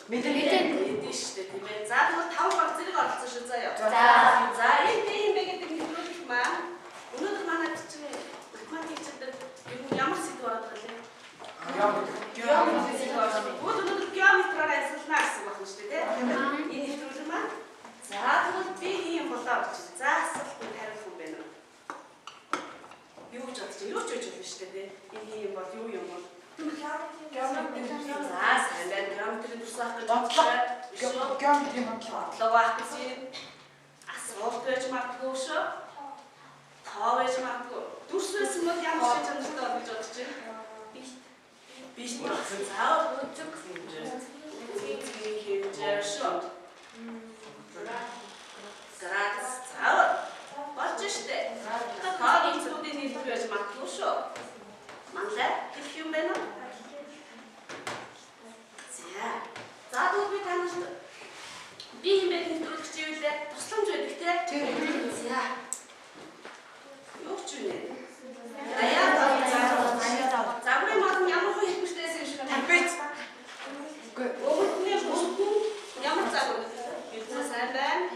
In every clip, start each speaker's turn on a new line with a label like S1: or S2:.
S1: Мэдэн шүү дээ тийм ээ. За тэгвэл 5 баг зэрэг оролцсон шүү заяа. За энэ би юм бэ гэдэг нэвтрүүлэх маань өнөөдөр манай чинь математикчдад ямар сэдв ороод байгаа юм? Геометри сэдв. Өнөөдөр геометраар ажиллана гэсэн байна шүү дээ тийм. Энэ нэвтрүүлэг маань за тэгвэл би юм болоо гэж. За асуултанд хариулах юм байна уу? Юу гэж бодож юу ч хийж болно шүү дээ тийм. Энэ юм бол юу юм бол геометри. За сайн байна. Геометрийн төрсөн ах гэж бодлоо. Геометрийн бодлого ах гэсэн асуулт байж магадгүй шүү. Тоо байж магадгүй. Дүрс байсан бол ямар ч чанартай бол гэж бодож байна. Биш. За өнцөг хэмжээ шүү. Градус цаавар болж штэ. Тоогийн зүйлийн нийлбэр байж магадгүй шүү. Манлай гэх юм байна уу? За тэгвэл би танаас би хэмээх нэвтрүүлэгч ийлээ тусламж байдаг те. За. Юу ч юм нэ. За би мод ямар хөө хэлбэртэйсэн юм шиг байна. Бит. Өгөөний ямар цаг вэ? Бид сайн байна.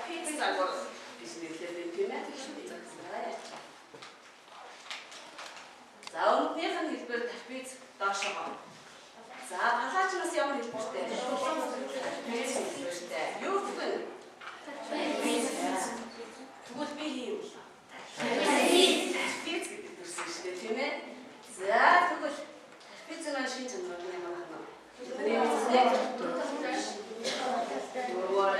S1: Пицца загвар. Бизнеслэр тийм ээ. За өнөөдрийнх нь хэлбэр пицца доошоо. За палаачнаас ямар хэлбэртэй? Хэлбэртэй. Юу гэх вэ? Тэгвэл би юм. Пицца гэдэг төрсөн шүү дээ тийм ээ. За тэгвэл пицца маань шинэ чанар юм байна.
S2: Ой,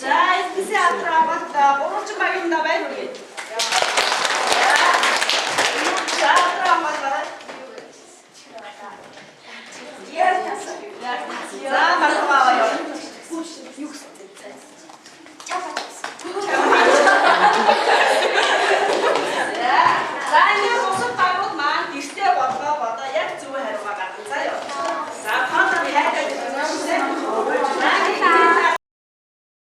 S1: За эдгээр атраавалта урууч багийнда байна уу? За атраавал